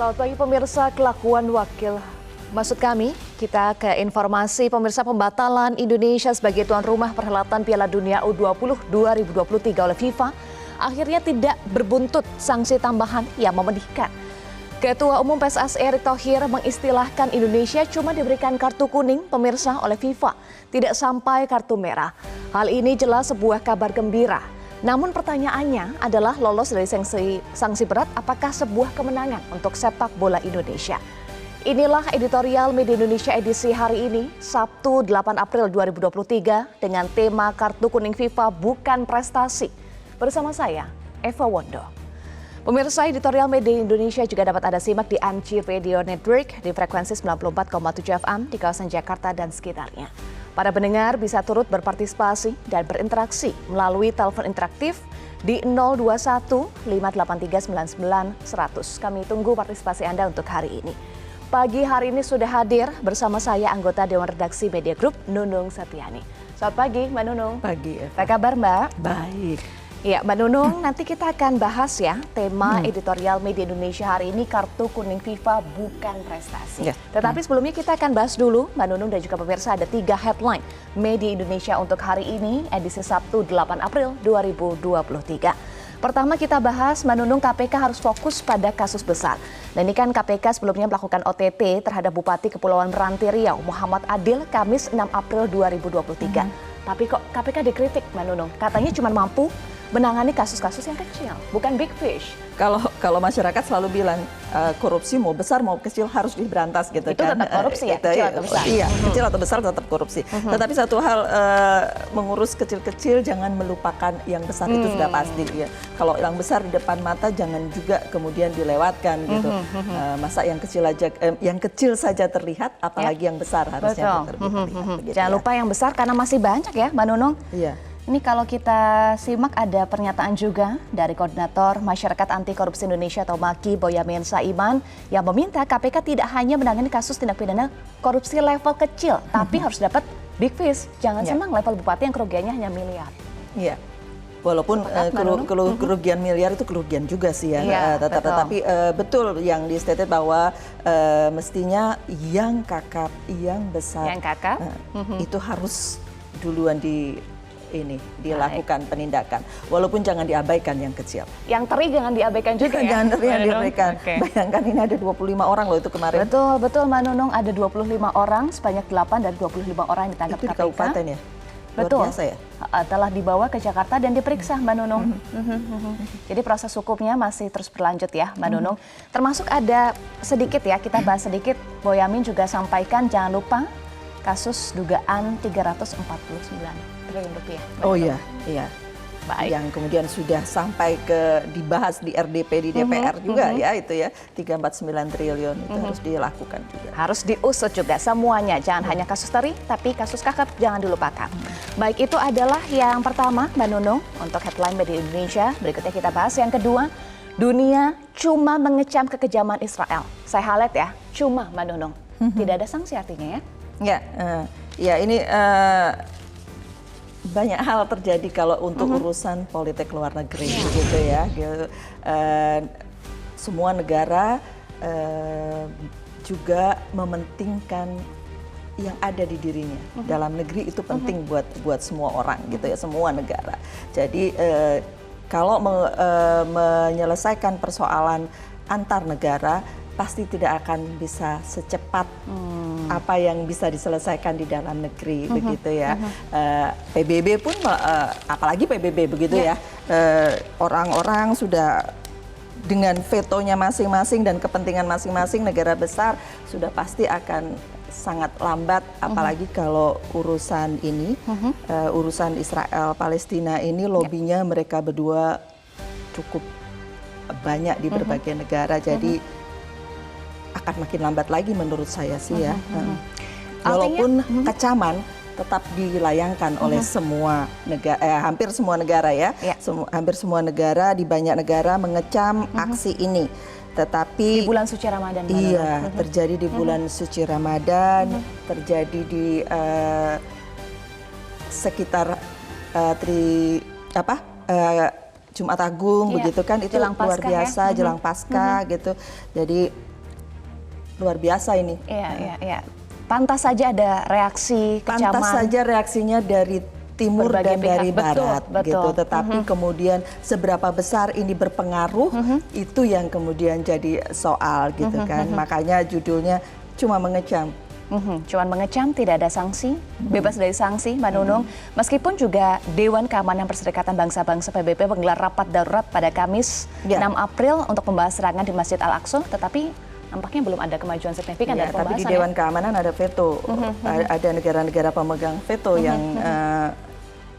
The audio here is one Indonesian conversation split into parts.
Selamat pagi pemirsa, kelakuan wakil. Maksud kami, kita ke informasi pemirsa pembatalan Indonesia sebagai tuan rumah perhelatan Piala Dunia U20 2023 oleh FIFA akhirnya tidak berbuntut sanksi tambahan yang memedihkan. Ketua Umum PSSI Erick Thohir mengistilahkan Indonesia cuma diberikan kartu kuning pemirsa oleh FIFA, tidak sampai kartu merah. Hal ini jelas sebuah kabar gembira. Namun pertanyaannya adalah lolos dari sanksi berat apakah sebuah kemenangan untuk sepak bola Indonesia. Inilah editorial Media Indonesia edisi hari ini, Sabtu 8 April 2023 dengan tema Kartu Kuning FIFA Bukan Prestasi. Bersama saya, Eva Wondo. Pemirsa editorial Media Indonesia juga dapat Anda simak di AMC Radio Network di frekuensi 94,7 FM di kawasan Jakarta dan sekitarnya. Para pendengar bisa turut berpartisipasi dan berinteraksi melalui telepon interaktif di 021 583 99 100. Kami tunggu partisipasi Anda untuk hari ini. Pagi hari ini sudah hadir bersama saya anggota Dewan Redaksi Media Group Nunung Setiani. Selamat pagi Mbak Nunung. Pagi Eva. Apa kabar Mbak? Baik. Ya Mbak Nunung, nanti kita akan bahas ya tema editorial Media Indonesia hari ini Kartu Kuning FIFA Bukan Prestasi. Ya. Tetapi sebelumnya kita akan bahas dulu Mbak Nunung dan juga pemirsa ada 3 headline Media Indonesia untuk hari ini edisi Sabtu 8 April 2023. Pertama kita bahas Mbak Nunung, KPK harus fokus pada kasus besar. Dan ini kan KPK sebelumnya melakukan OTT terhadap Bupati Kepulauan Meranti Riau Muhammad Adil Kamis 6 April 2023. Tapi kok KPK dikritik Mbak Nunung, katanya cuma mampu menangani kasus-kasus yang kecil, bukan big fish. Kalau masyarakat selalu bilang korupsi mau besar mau kecil harus diberantas gitu itu kan. Tetap korupsi ya, kecil atau besar. Iya, kecil atau besar tetap korupsi. Tetapi satu hal mengurus kecil-kecil jangan melupakan yang besar itu sudah pasti ya. Kalau yang besar di depan mata jangan juga kemudian dilewatkan gitu. Masa yang kecil saja terlihat, apalagi yang besar harusnya terlihat. Jangan lupa yang besar karena masih banyak ya Mbak Nunung. Iya. Ini kalau kita simak ada pernyataan juga dari Koordinator Masyarakat Anti Korupsi Indonesia atau MAKI Boyamin Saiman yang meminta KPK tidak hanya menangani kasus tindak pidana korupsi level kecil, tapi harus dapat big fish. Jangan senang level bupati yang kerugiannya hanya miliar. Iya. Walaupun kerugian miliar itu kerugian juga sih ya, tetapi betul yang di-stated bahwa mestinya yang kakap, yang besar, itu harus duluan dilakukan penindakan, walaupun jangan diabaikan yang kecil. Yang teri jangan diabaikan juga ya? Jangan teri yang diabaikan. Bayangkan ini ada 25 orang loh itu kemarin. Betul Mbak Nunung, ada 25 orang, sebanyak 8 dari 25 orang yang ditangkap itu KPK. Itu di kabupaten ya? Betul. Luar biasa ya? Telah dibawa ke Jakarta dan diperiksa Mbak Nunung. Jadi proses hukumnya masih terus berlanjut ya Mbak Nunung. Termasuk ada sedikit ya, kita bahas sedikit, Boyamin juga sampaikan jangan lupa kasus dugaan 349 triliun rupiah. Oh iya, iya. Baik. Yang kemudian sudah sampai dibahas di RDP di DPR juga ya itu ya 349 triliun itu harus dilakukan juga. Harus diusut juga semuanya, jangan hanya kasus teri tapi kasus kakap jangan dilupakan. Baik, itu adalah yang pertama Mbak Nunung untuk headline Media Indonesia. Berikutnya kita bahas yang kedua, dunia cuma mengecam kekejaman Israel. Saya highlight ya, cuma Mbak Nunung. Tidak ada sanksi artinya ya? Ya ini banyak hal terjadi kalau untuk urusan politik luar negeri gitu ya. Semua negara juga mementingkan yang ada di dirinya. Dalam negeri itu penting buat semua orang gitu ya, semua negara. Jadi kalau menyelesaikan persoalan antar negara pasti tidak akan bisa secepat apa yang bisa diselesaikan di dalam negeri begitu ya. PBB pun apalagi PBB begitu ya. Orang-orang sudah dengan vetonya masing-masing dan kepentingan masing-masing negara besar sudah pasti akan sangat lambat, apalagi kalau urusan ini urusan Israel Palestina ini lobbynya mereka berdua cukup banyak di berbagai negara, jadi akan makin lambat lagi menurut saya sih ya. Walaupun kecaman tetap dilayangkan oleh semua negara, hampir semua negara ya, hampir semua negara di banyak negara mengecam aksi ini. Tetapi di bulan suci Ramadan. Iya, terjadi di bulan suci Ramadan, terjadi di sekitar Jumat Agung begitu kan, itu luar biasa jelang Paskah gitu. Jadi luar biasa ini. Iya. Pantas saja ada reaksi kecaman. Pantas saja reaksinya dari timur berbagai dan pihak. dari barat, Betul. gitu. Tetapi kemudian seberapa besar ini berpengaruh, itu yang kemudian jadi soal, gitu kan. Makanya judulnya cuma mengecam. Cuman mengecam, tidak ada sanksi, bebas dari sanksi, Mbak Nunung. Meskipun juga Dewan Keamanan Perserikatan Bangsa-Bangsa PBB menggelar rapat darurat pada Kamis 6 April untuk membahas serangan di Masjid Al-Aqsa, tetapi nampaknya belum ada kemajuan signifikan dari pembahasan. Tapi di Dewan Keamanan ada veto, ada negara-negara pemegang veto yang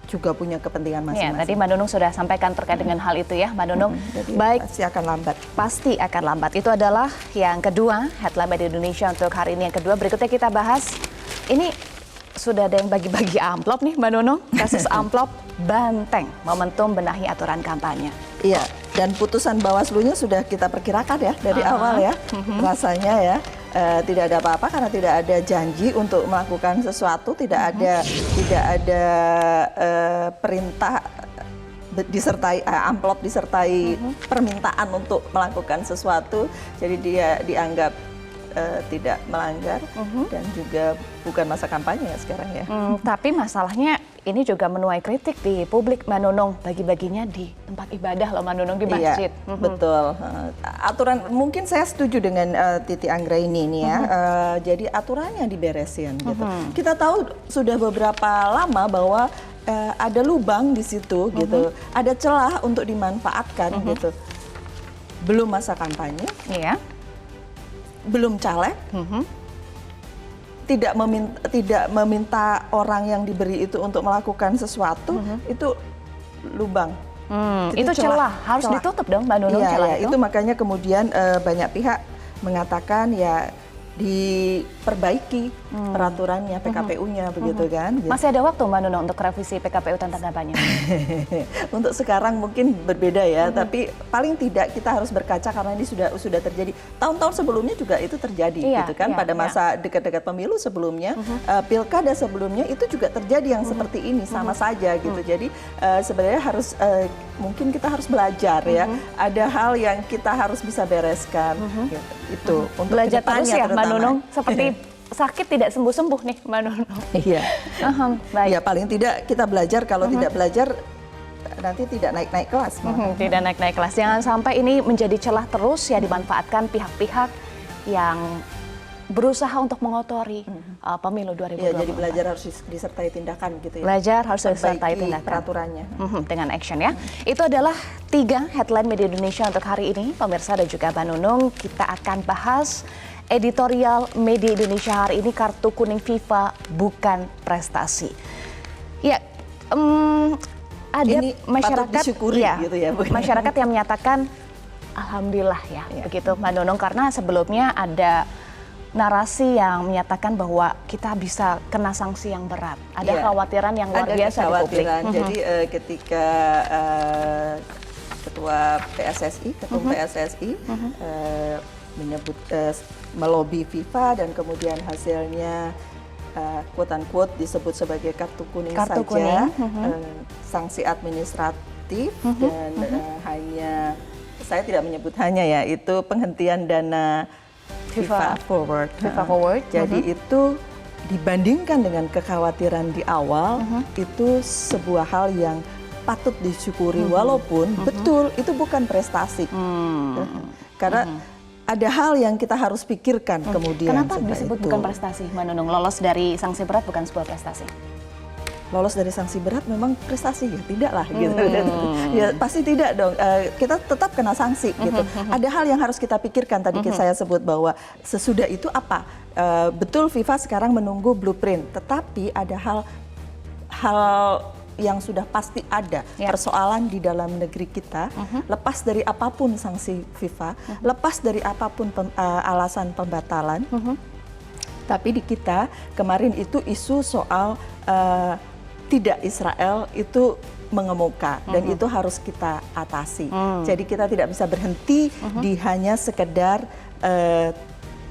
juga punya kepentingan masing-masing. Tadi Mbak Nunung sudah sampaikan terkait dengan hal itu ya, Mbak Nunung. Jadi baik, pasti akan lambat. Pasti akan lambat. Itu adalah yang kedua, headline media Indonesia untuk hari ini. Yang kedua, berikutnya kita bahas, ini sudah ada yang bagi-bagi amplop nih Mbak Nunung. Kasus amplop banteng, momentum benahi aturan kampanye. Iya, dan putusan Bawaslu-nya sudah kita perkirakan ya dari awal ya. Rasanya ya. Tidak ada apa-apa karena tidak ada janji untuk melakukan sesuatu, tidak ada perintah disertai amplop disertai permintaan untuk melakukan sesuatu, jadi dia dianggap tidak melanggar dan juga bukan masa kampanye ya sekarang ya. Tapi masalahnya ini juga menuai kritik di publik, Mbak Nunung, bagi-baginya di tempat ibadah loh Mbak Nunung, di masjid. Iya, betul. Aturan, mungkin saya setuju dengan Titi Anggraini ini ya. Jadi aturannya diberesin gitu. Kita tahu sudah beberapa lama bahwa ada lubang di situ gitu, ada celah untuk dimanfaatkan gitu. Belum masa kampanye, belum caleg. Tidak meminta orang yang diberi itu untuk melakukan sesuatu, itu lubang. Itu celah, harus ditutup dong Mbak Nunung. Iya, itu makanya kemudian banyak pihak mengatakan ya diperbaiki peraturannya, PKPU-nya begitu kan. Masih ada waktu Mbak Nunung untuk revisi PKPU tentang kampanye? Untuk sekarang mungkin berbeda ya, tapi paling tidak kita harus berkaca karena ini sudah terjadi. Tahun-tahun sebelumnya juga itu terjadi gitu kan, pada masa dekat-dekat pemilu sebelumnya, pilkada sebelumnya itu juga terjadi yang seperti ini, sama saja gitu. Jadi sebenarnya harus mungkin kita harus belajar ya. Ada hal yang kita harus bisa bereskan gitu. Itu untuk belajar terus ya Mbak Nunung, seperti sakit tidak sembuh-sembuh nih Mbak Nunung. Iya. Baik. Ya paling tidak kita belajar, kalau tidak belajar nanti tidak naik-naik kelas. Tidak naik-naik kelas. Jangan sampai ini menjadi celah terus ya dimanfaatkan pihak-pihak yang berusaha untuk mengotori pemilu 2024. Ya, jadi belajar harus disertai tindakan gitu ya. Belajar harus disertai tindakan. Peraturannya. Dengan action ya. Itu adalah 3 headline media Indonesia untuk hari ini. Pemirsa dan juga Mbak Nunung, kita akan bahas editorial media Indonesia hari ini, kartu kuning FIFA bukan prestasi. Ya, ada ini masyarakat gitu ya, masyarakat yang menyatakan alhamdulillah ya, begitu Mbak Nunung, karena sebelumnya ada narasi yang menyatakan bahwa kita bisa kena sanksi yang berat. Ada kekhawatiran yang luar biasa di publik. Jadi ketika ketua PSSI, ketum PSSI menyebut melobi FIFA dan kemudian hasilnya quote unquote disebut sebagai kartu kuning saja, sanksi administratif dan hanya, saya tidak menyebut hanya ya, itu penghentian dana FIFA Forward. Jadi itu dibandingkan dengan kekhawatiran di awal, itu sebuah hal yang patut disyukuri, walaupun betul itu bukan prestasi. Karena ada hal yang kita harus pikirkan kemudian. Kenapa disebut bukan prestasi, Mbak Nunung? Lolos dari sanksi berat bukan sebuah prestasi? Lolos dari sanksi berat memang prestasi ya? Tidak lah gitu. Ya pasti tidak dong, kita tetap kena sanksi gitu. Ada hal yang harus kita pikirkan, tadi saya sebut bahwa sesudah itu apa? Betul FIFA sekarang menunggu blueprint, tetapi ada hal yang sudah pasti ada, persoalan di dalam negeri kita, lepas dari apapun sanksi FIFA, lepas dari apapun alasan pembatalan, tapi di kita kemarin itu isu soal tidak Israel itu mengemuka, dan itu harus kita atasi. Jadi kita tidak bisa berhenti di hanya sekedar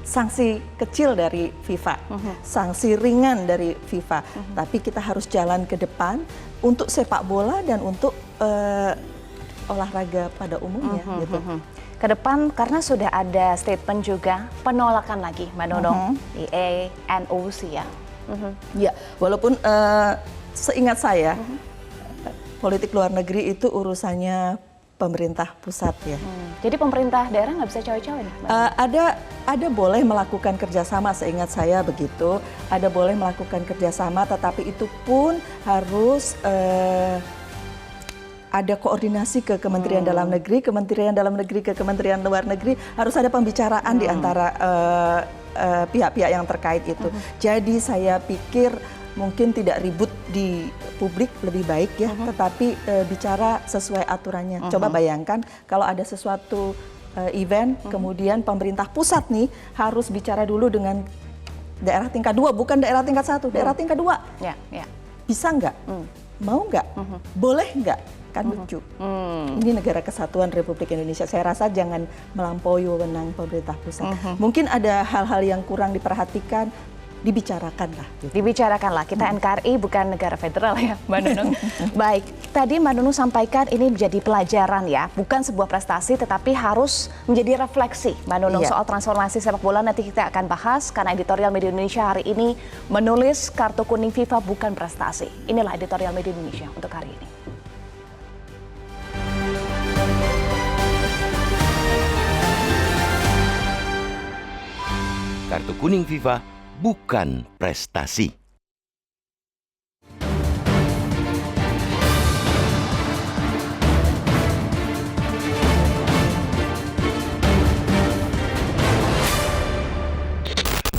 sanksi kecil dari FIFA, sanksi ringan dari FIFA, tapi kita harus jalan ke depan untuk sepak bola dan untuk olahraga pada umumnya. Gitu. ke depan karena sudah ada statement juga penolakan lagi Mbak Nunung di NOC ya. Ya, walaupun seingat saya politik luar negeri itu urusannya pemerintah pusat ya. Jadi pemerintah daerah nggak bisa cawe-cawe nih? Ada boleh melakukan kerjasama, seingat saya begitu. Ada boleh melakukan kerjasama, tetapi itu pun harus ada koordinasi ke Kementerian Dalam Negeri, Kementerian Dalam Negeri ke Kementerian Luar Negeri, harus ada pembicaraan di antara pihak-pihak yang terkait itu. Jadi saya pikir mungkin tidak ribut di publik, lebih baik ya, tetapi bicara sesuai aturannya. Coba bayangkan kalau ada sesuatu event, kemudian pemerintah pusat nih harus bicara dulu dengan daerah tingkat 2, bukan daerah tingkat 1, daerah tingkat 2. Ya, ya. Bisa nggak? Mau nggak? Boleh nggak? Kan lucu. Ini negara kesatuan Republik Indonesia. Saya rasa jangan melampaui wewenang pemerintah pusat. Mungkin ada hal-hal yang kurang diperhatikan, dibicarakanlah. Gitu. Dibicarakanlah. Kita NKRI bukan negara federal ya, Mbak Nunung. Baik, tadi Mbak Nunung sampaikan ini menjadi pelajaran ya, bukan sebuah prestasi, tetapi harus menjadi refleksi. Mbak Nunung, soal transformasi sepak bola nanti kita akan bahas karena editorial Media Indonesia hari ini menulis kartu kuning FIFA bukan prestasi. Inilah editorial Media Indonesia untuk hari ini. Kartu kuning FIFA bukan prestasi.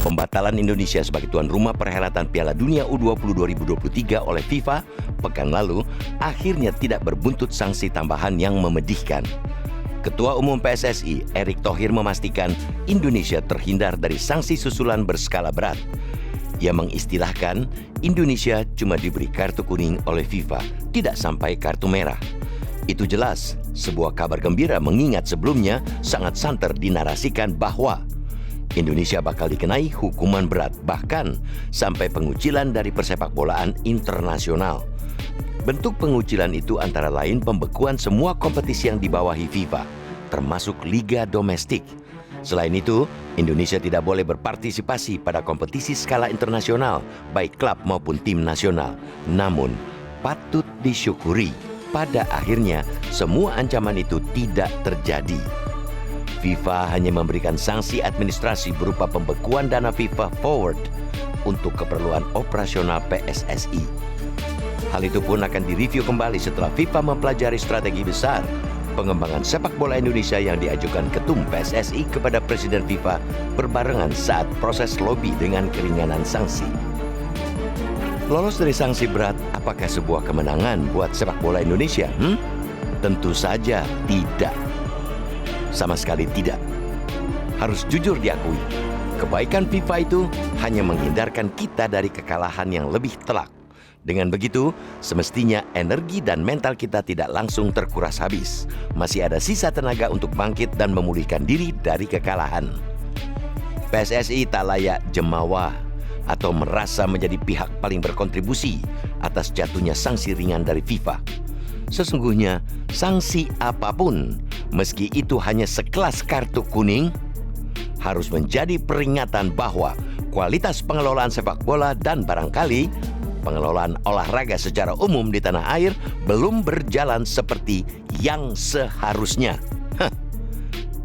Pembatalan Indonesia sebagai tuan rumah perhelatan Piala Dunia U20 2023 oleh FIFA pekan lalu akhirnya tidak berbuntut sanksi tambahan yang memedihkan. Ketua Umum PSSI, Erick Thohir memastikan Indonesia terhindar dari sanksi susulan berskala berat. Ia mengistilahkan Indonesia cuma diberi kartu kuning oleh FIFA, tidak sampai kartu merah. Itu jelas sebuah kabar gembira mengingat sebelumnya sangat santer dinarasikan bahwa Indonesia bakal dikenai hukuman berat, bahkan sampai pengucilan dari persepakbolaan internasional. Bentuk pengucilan itu antara lain pembekuan semua kompetisi yang dibawahi FIFA, termasuk liga domestik. Selain itu, Indonesia tidak boleh berpartisipasi pada kompetisi skala internasional, baik klub maupun tim nasional. Namun, patut disyukuri, pada akhirnya semua ancaman itu tidak terjadi. FIFA hanya memberikan sanksi administrasi berupa pembekuan dana FIFA Forward untuk keperluan operasional PSSI. Hal itu pun akan direview kembali setelah FIFA mempelajari strategi besar pengembangan sepak bola Indonesia yang diajukan Ketum PSSI kepada Presiden FIFA berbarengan saat proses lobi dengan keringanan sanksi. Lolos dari sanksi berat, apakah sebuah kemenangan buat sepak bola Indonesia? Tentu saja tidak. Sama sekali tidak. Harus jujur diakui, kebaikan FIFA itu hanya menghindarkan kita dari kekalahan yang lebih telak. Dengan begitu, semestinya energi dan mental kita tidak langsung terkuras habis. Masih ada sisa tenaga untuk bangkit dan memulihkan diri dari kekalahan. PSSI tak layak jemawa atau merasa menjadi pihak paling berkontribusi atas jatuhnya sanksi ringan dari FIFA. Sesungguhnya, sanksi apapun, meski itu hanya sekelas kartu kuning, harus menjadi peringatan bahwa kualitas pengelolaan sepak bola dan barangkali pengelolaan olahraga secara umum di tanah air belum berjalan seperti yang seharusnya.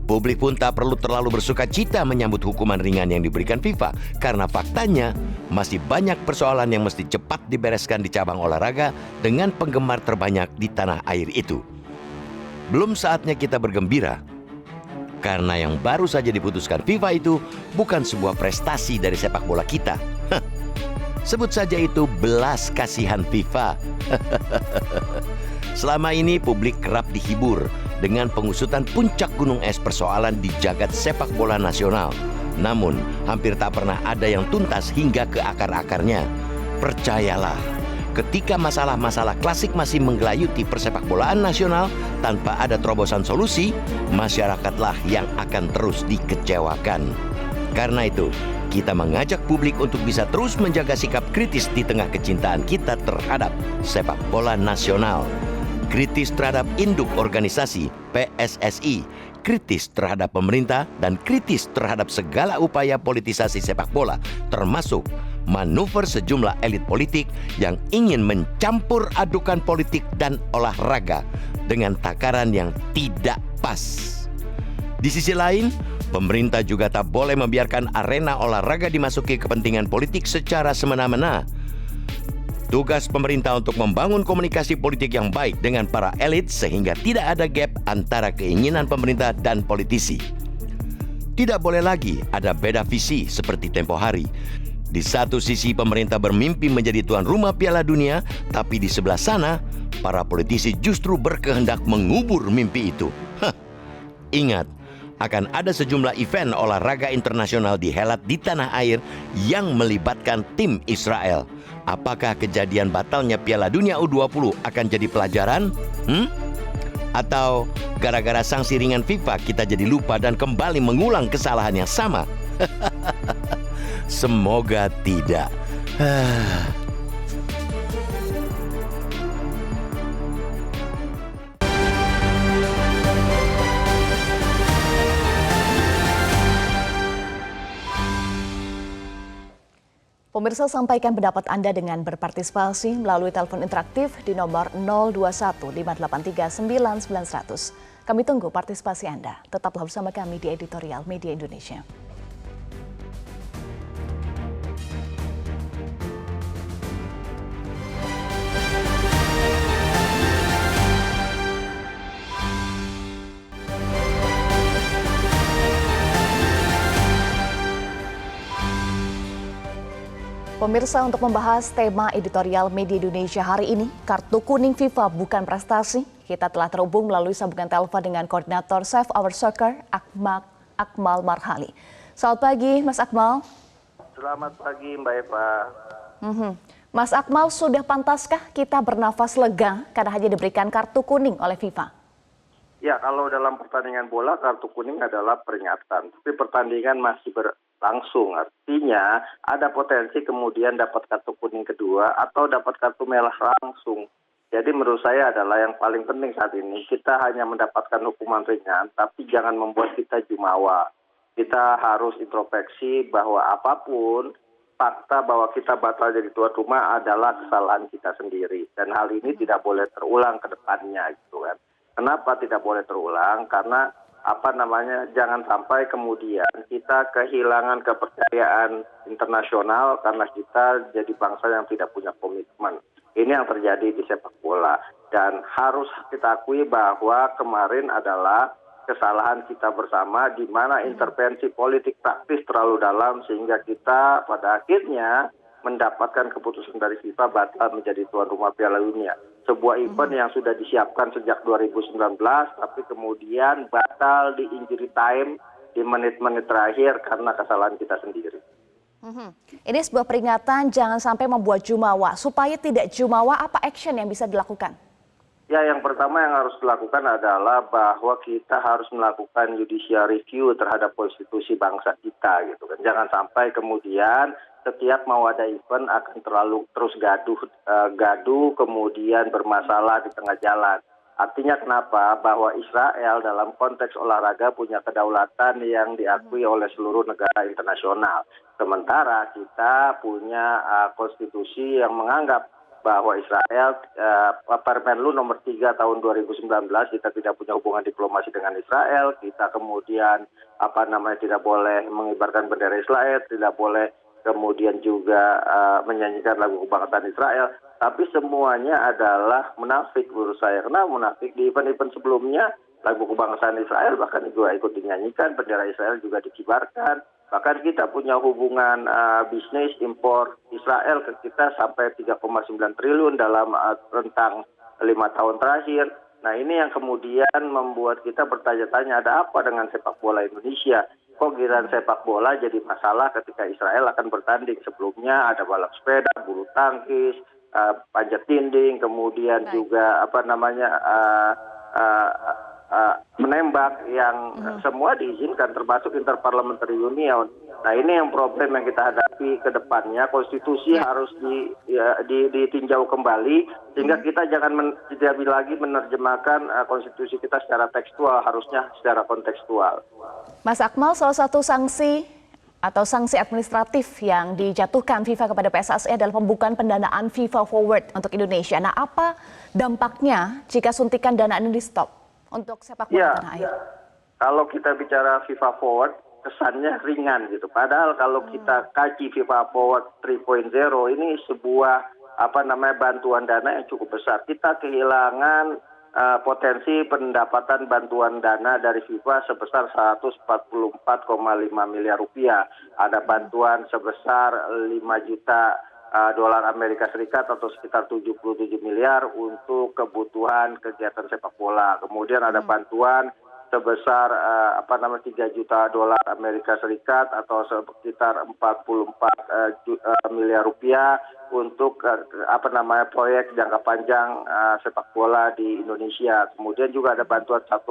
Publik pun tak perlu terlalu bersuka cita menyambut hukuman ringan yang diberikan FIFA, karena faktanya masih banyak persoalan yang mesti cepat dibereskan di cabang olahraga dengan penggemar terbanyak di tanah air itu. Belum saatnya kita bergembira, karena yang baru saja diputuskan FIFA itu bukan sebuah prestasi dari sepak bola kita. Sebut saja itu belas kasihan FIFA. Selama ini publik kerap dihibur dengan pengusutan puncak gunung es persoalan di jagat sepak bola nasional. Namun, hampir tak pernah ada yang tuntas hingga ke akar-akarnya. Percayalah, ketika masalah-masalah klasik masih menggelayuti persepakbolaan nasional tanpa ada terobosan solusi, masyarakatlah yang akan terus dikecewakan. Karena itu, kita mengajak publik untuk bisa terus menjaga sikap kritis di tengah kecintaan kita terhadap sepak bola nasional. Kritis terhadap induk organisasi PSSI, kritis terhadap pemerintah dan kritis terhadap segala upaya politisasi sepak bola, termasuk manuver sejumlah elit politik yang ingin mencampur adukan politik dan olahraga dengan takaran yang tidak pas. Di sisi lain, pemerintah juga tak boleh membiarkan arena olahraga dimasuki kepentingan politik secara semena-mena. Tugas pemerintah untuk membangun komunikasi politik yang baik dengan para elit sehingga tidak ada gap antara keinginan pemerintah dan politisi. Tidak boleh lagi ada beda visi seperti tempo hari. Di satu sisi pemerintah bermimpi menjadi tuan rumah Piala Dunia, tapi di sebelah sana para politisi justru berkehendak mengubur mimpi itu. Ingat, akan ada sejumlah event olahraga internasional dihelat di tanah air yang melibatkan tim Israel. Apakah kejadian batalnya Piala Dunia U20 akan jadi pelajaran? Atau gara-gara sanksi ringan FIFA kita jadi lupa dan kembali mengulang kesalahan yang sama? Semoga tidak. Pemirsa, sampaikan pendapat Anda dengan berpartisipasi melalui telepon interaktif di nomor 021 583 9900. Kami tunggu partisipasi Anda. Tetaplah bersama kami di Editorial Media Indonesia. Pemirsa, untuk membahas tema editorial Media Indonesia hari ini, kartu kuning FIFA bukan prestasi, kita telah terhubung melalui sambungan telepon dengan Koordinator Save Our Soccer, Akmal Marhali. Selamat pagi, Mas Akmal. Selamat pagi, Mbak Eva. Mas Akmal, sudah pantaskah kita bernafas lega karena hanya diberikan kartu kuning oleh FIFA? Ya, kalau dalam pertandingan bola, kartu kuning adalah peringatan. Tapi pertandingan masih berlangsung. Artinya, ada potensi kemudian dapat kartu kuning kedua atau dapat kartu merah langsung. Jadi menurut saya adalah yang paling penting saat ini, kita hanya mendapatkan hukuman ringan, tapi jangan membuat kita jumawa. Kita harus introspeksi bahwa apapun, fakta bahwa kita batal jadi tuan rumah adalah kesalahan kita sendiri. Dan hal ini tidak boleh terulang ke depannya, gitu kan. Kenapa tidak boleh terulang? Karena jangan sampai kemudian kita kehilangan kepercayaan internasional karena kita jadi bangsa yang tidak punya komitmen. Ini yang terjadi di sepak bola. Dan harus kita akui bahwa kemarin adalah kesalahan kita bersama di mana intervensi politik praktis terlalu dalam sehingga kita pada akhirnya mendapatkan keputusan dari FIFA batal menjadi tuan rumah Piala Dunia. Sebuah event yang sudah disiapkan sejak 2019, tapi kemudian batal di injury time di menit-menit terakhir karena kesalahan kita sendiri. Ini sebuah peringatan jangan sampai membuat jumawa. Supaya tidak jumawa, apa action yang bisa dilakukan? Ya, yang pertama yang harus dilakukan adalah bahwa kita harus melakukan judicial review terhadap konstitusi bangsa kita, gitu kan. Jangan sampai kemudian setiap mau ada event akan terus gaduh kemudian bermasalah di tengah jalan. Artinya kenapa? Bahwa Israel dalam konteks olahraga punya kedaulatan yang diakui oleh seluruh negara internasional. Sementara kita punya konstitusi yang menganggap bahwa Israel, Permenlu nomor 3 tahun 2019, kita tidak punya hubungan diplomasi dengan Israel, kita kemudian tidak boleh mengibarkan bendera Israel, tidak boleh kemudian juga menyanyikan lagu kebangsaan Israel, tapi semuanya adalah munafik menurut saya. Karena munafik di event-event sebelumnya, lagu kebangsaan Israel bahkan juga ikut dinyanyikan, bendera Israel juga dikibarkan. Bahkan kita punya hubungan bisnis impor Israel ke kita sampai 3,9 triliun dalam rentang 5 tahun terakhir. Nah, ini yang kemudian membuat kita bertanya-tanya, ada apa dengan sepak bola Indonesia? Kok giliran sepak bola jadi masalah ketika Israel akan bertanding? Sebelumnya ada balap sepeda, bulu tangkis, panjat dinding, kemudian juga menembak yang semua diizinkan termasuk Interparliamentary Union. Nah, ini yang problem yang kita hadapi ke depannya. Konstitusi harus ditinjau kembali Sehingga kita jangan tidak lagi menerjemahkan konstitusi kita secara tekstual, harusnya secara kontekstual. Mas Akmal, salah satu sanksi atau sanksi administratif yang dijatuhkan FIFA kepada PSSI adalah pembukaan pendanaan FIFA Forward untuk Indonesia. Nah, apa dampaknya jika suntikan dana ini di stop untuk sepak bola tanah air? Kalau kita bicara FIFA Forward, kesannya ringan gitu. Padahal kalau kita kaji FIFA Forward 3.0 ini sebuah bantuan dana yang cukup besar. Kita kehilangan potensi pendapatan bantuan dana dari FIFA sebesar 144,5 miliar rupiah. Ada bantuan sebesar 5 juta dolar Amerika Serikat atau sekitar 77 miliar untuk kebutuhan kegiatan sepak bola. Kemudian ada bantuan sebesar 3 juta dolar Amerika Serikat atau sekitar 44 miliar rupiah untuk proyek jangka panjang sepak bola di Indonesia. Kemudian juga ada bantuan 1,2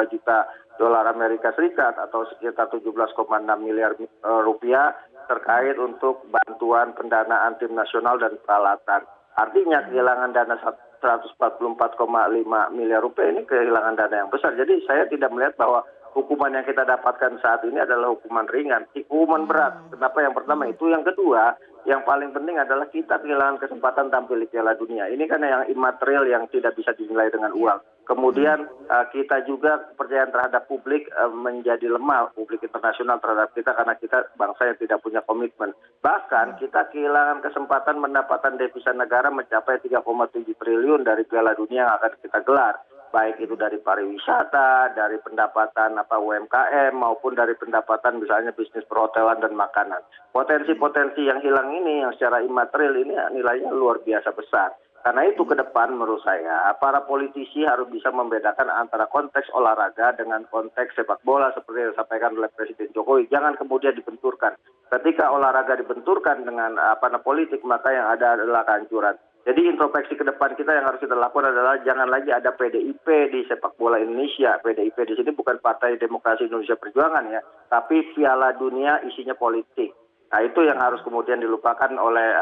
juta dolar Amerika Serikat atau sekitar 17,6 miliar rupiah terkait untuk bantuan pendanaan tim nasional dan peralatan. Artinya kehilangan dana 144,5 miliar rupiah ini kehilangan dana yang besar. Jadi saya tidak melihat bahwa hukuman yang kita dapatkan saat ini adalah hukuman ringan, hukuman berat. Kenapa? Yang pertama itu. Yang kedua, yang paling penting adalah kita kehilangan kesempatan tampil di Piala Dunia. Ini kan yang imaterial yang tidak bisa dinilai dengan uang. Kemudian kita juga kepercayaan terhadap publik menjadi lemah, publik internasional terhadap kita karena kita bangsa yang tidak punya komitmen. Bahkan kita kehilangan kesempatan pendapatan devisa negara mencapai 3,7 triliun dari Piala Dunia yang akan kita gelar. Baik itu dari pariwisata, dari pendapatan UMKM maupun dari pendapatan misalnya bisnis perhotelan dan makanan. Potensi-potensi yang hilang ini yang secara imaterial ini nilainya luar biasa besar. Karena itu ke depan menurut saya para politisi harus bisa membedakan antara konteks olahraga dengan konteks sepak bola seperti yang disampaikan oleh Presiden Jokowi. Jangan kemudian dibenturkan. Ketika olahraga dibenturkan dengan politik maka yang ada adalah kehancuran. Jadi introspeksi ke depan kita yang harus kita lakukan adalah jangan lagi ada PDIP di sepak bola Indonesia. PDIP di sini bukan Partai Demokrasi Indonesia Perjuangan ya, tapi Piala Dunia isinya politik. Nah itu yang harus kemudian dilupakan oleh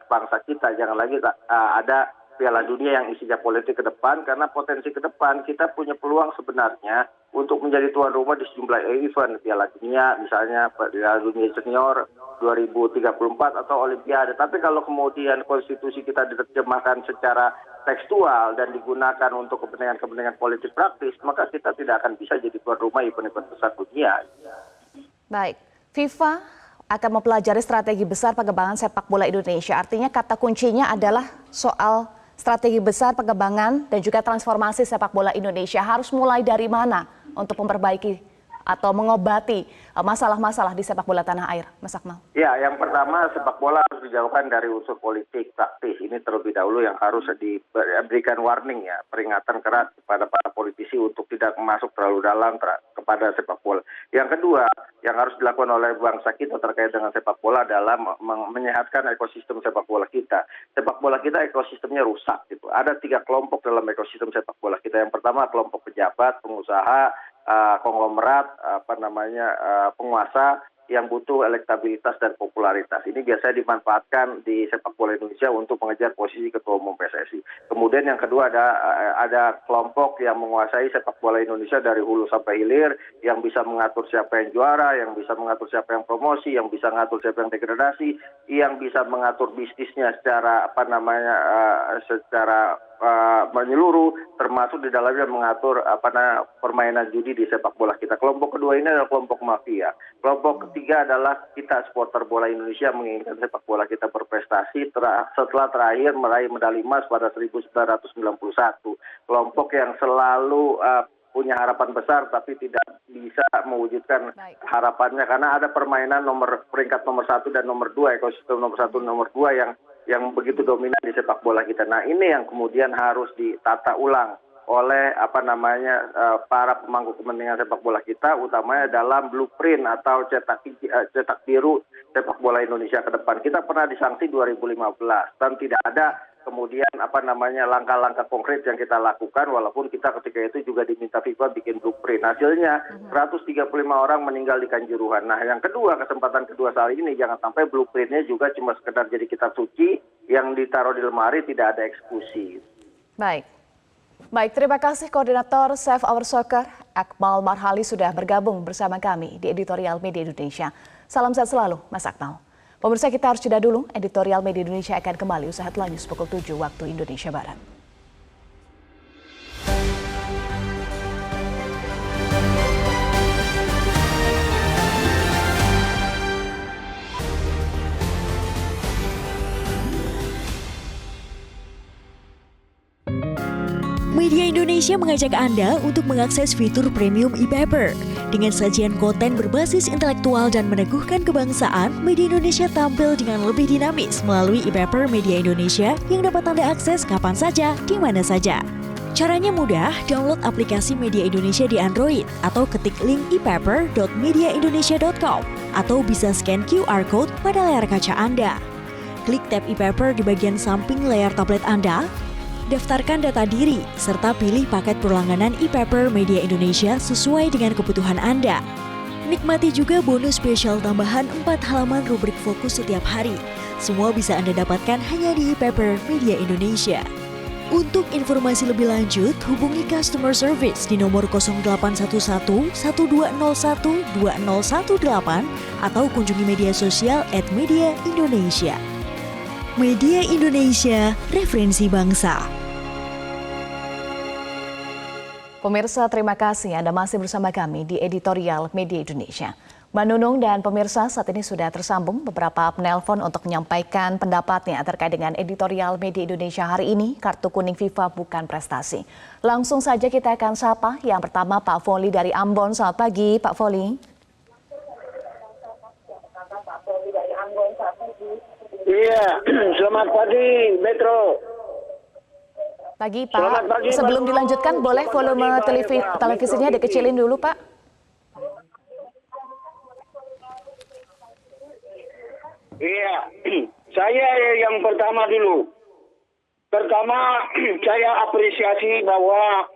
bangsa kita. Jangan lagi ada Piala Dunia yang isinya politik ke depan, karena potensi ke depan kita punya peluang sebenarnya untuk menjadi tuan rumah di sejumlah event Piala Dunia, misalnya Piala Dunia Senior 2034 atau Olimpiade. Tapi kalau kemudian konstitusi kita diterjemahkan secara tekstual dan digunakan untuk kepentingan-kepentingan politik praktis, maka kita tidak akan bisa jadi tuan rumah event-event besar dunia. Baik, FIFA akan mempelajari strategi besar pengembangan sepak bola Indonesia. Artinya kata kuncinya adalah soal strategi besar pengembangan dan juga transformasi sepak bola Indonesia. Harus mulai dari mana untuk memperbaiki atau mengobati masalah-masalah di sepak bola tanah air, Mas Akmal? Ya, yang pertama sepak bola harus dijauhkan dari unsur politik praktis. Ini terlebih dahulu yang harus diberikan warning ya, peringatan keras kepada para politisi untuk tidak masuk terlalu dalam kepada sepak bola. Yang kedua, yang harus dilakukan oleh bangsa kita terkait dengan sepak bola adalah menyehatkan ekosistem sepak bola kita. Sepak bola kita ekosistemnya rusak gitu. Ada 3 kelompok dalam ekosistem sepak bola kita. Yang pertama kelompok pejabat, pengusaha, konglomerat, penguasa yang butuh elektabilitas dan popularitas. Ini biasanya dimanfaatkan di sepak bola Indonesia untuk mengejar posisi ketua umum PSSI. Kemudian yang kedua ada kelompok yang menguasai sepak bola Indonesia dari hulu sampai hilir, yang bisa mengatur siapa yang juara, yang bisa mengatur siapa yang promosi, yang bisa mengatur siapa yang degradasi, yang bisa mengatur bisnisnya secara menyeluruh, termasuk di dalamnya mengatur permainan judi di sepak bola kita. Kelompok kedua ini adalah kelompok mafia. Kelompok ketiga adalah kita supporter bola Indonesia menginginkan sepak bola kita berprestasi setelah terakhir meraih medali emas pada 1991. Kelompok yang selalu punya harapan besar tapi tidak bisa mewujudkan harapannya karena ada permainan peringkat nomor 1 dan nomor 2, ekosistem nomor 1 dan nomor 2 yang begitu dominan di sepak bola kita. Nah, ini yang kemudian harus ditata ulang oleh para pemangku kepentingan sepak bola kita, utamanya dalam blueprint atau cetak biru sepak bola Indonesia ke depan. Kita pernah disanksi 2015 dan tidak ada kemudian langkah-langkah konkret yang kita lakukan, walaupun kita ketika itu juga diminta FIFA bikin blueprint. Hasilnya 135 orang meninggal di Kanjuruhan. Nah, yang kedua, kesempatan kedua saat ini jangan sampai blueprintnya juga cuma sekedar jadi kitab suci yang ditaruh di lemari, tidak ada eksekusi. Baik. Baik, terima kasih Koordinator Save Our Soccer, Akmal Marhali sudah bergabung bersama kami di Editorial Media Indonesia. Salam sehat selalu, Mas Akmal. Pemirsa, kita harus jeda dulu. Editorial Media Indonesia akan kembali usai headline news pukul 7 waktu Indonesia Barat. Media Indonesia mengajak Anda untuk mengakses fitur premium e-paper. Dengan sajian konten berbasis intelektual dan meneguhkan kebangsaan, Media Indonesia tampil dengan lebih dinamis melalui e-paper Media Indonesia yang dapat Anda akses kapan saja, di mana saja. Caranya mudah, download aplikasi Media Indonesia di Android atau ketik link e-paper.mediaindonesia.com atau bisa scan QR Code pada layar kaca Anda. Klik tab e-paper di bagian samping layar tablet Anda, daftarkan data diri, serta pilih paket berlangganan e-paper Media Indonesia sesuai dengan kebutuhan Anda. Nikmati juga bonus spesial tambahan 4 halaman rubrik fokus setiap hari. Semua bisa Anda dapatkan hanya di e-paper Media Indonesia. Untuk informasi lebih lanjut, hubungi customer service di nomor 0811 1201 2018 atau kunjungi media sosial @Media Indonesia. Media Indonesia, referensi bangsa. Pemirsa, terima kasih Anda masih bersama kami di Editorial Media Indonesia. Mbak Nunung dan pemirsa, saat ini sudah tersambung beberapa penelpon untuk menyampaikan pendapatnya terkait dengan Editorial Media Indonesia hari ini, kartu kuning FIFA bukan prestasi. Langsung saja kita akan sapa. Yang pertama Pak Voli dari Ambon. Selamat pagi Pak Voli. Iya, selamat pagi Metro. Pagi Pak, sebelum dilanjutkan boleh volume televisinya dikecilin dulu Pak. Iya, saya yang pertama dulu. Pertama, saya apresiasi bahwa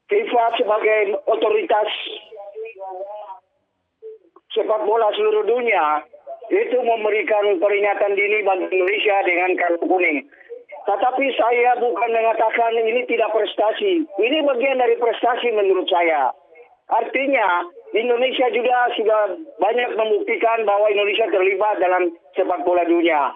FIFA sebagai otoritas sepak bola seluruh dunia itu memberikan peringatan dini bagi Indonesia dengan kartu kuning. Tetapi saya bukan mengatakan ini tidak prestasi. Ini bagian dari prestasi menurut saya. Artinya Indonesia juga sudah banyak membuktikan bahwa Indonesia terlibat dalam sepak bola dunia.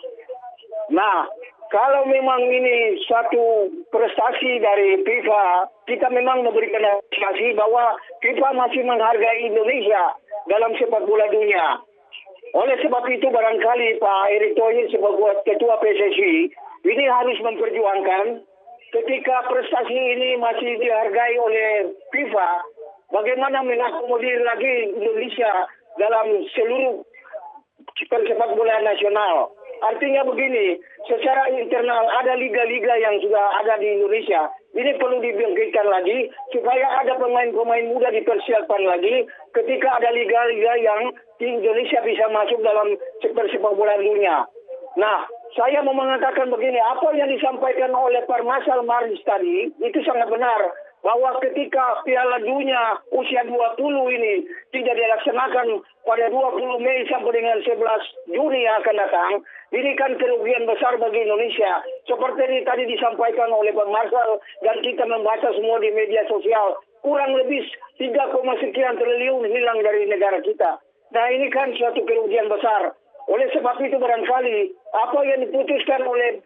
Nah, kalau memang ini suatu prestasi dari FIFA, kita memang memberikan apresiasi bahwa FIFA masih menghargai Indonesia dalam sepak bola dunia. Oleh sebab itu barangkali Pak Erick Thohir sebagai Ketua PSSI ini harus memperjuangkan ketika prestasi ini masih dihargai oleh FIFA, bagaimana mengakomodir lagi Indonesia dalam seluruh sepak bola nasional. Artinya begini, secara internal ada liga-liga yang sudah ada di Indonesia. Ini perlu dibangkitkan lagi supaya ada pemain-pemain muda dipersiapkan lagi ketika ada liga-liga yang di Indonesia bisa masuk dalam sepak bola dunia. Nah, saya mau mengatakan begini, apa yang disampaikan oleh Parmasal Maris tadi itu sangat benar. Bahwa ketika Piala Dunia usia 20 ini tidak dilaksanakan pada 20 Mei sampai dengan 11 Juni yang akan datang, ini kan kerugian besar bagi Indonesia. Seperti ini tadi disampaikan oleh Bang Marshal dan kita membaca semua di media sosial. Kurang lebih 3, sekian triliun hilang dari negara kita. Nah ini kan suatu kerugian besar. Oleh sebab itu barangkali apa yang diputuskan oleh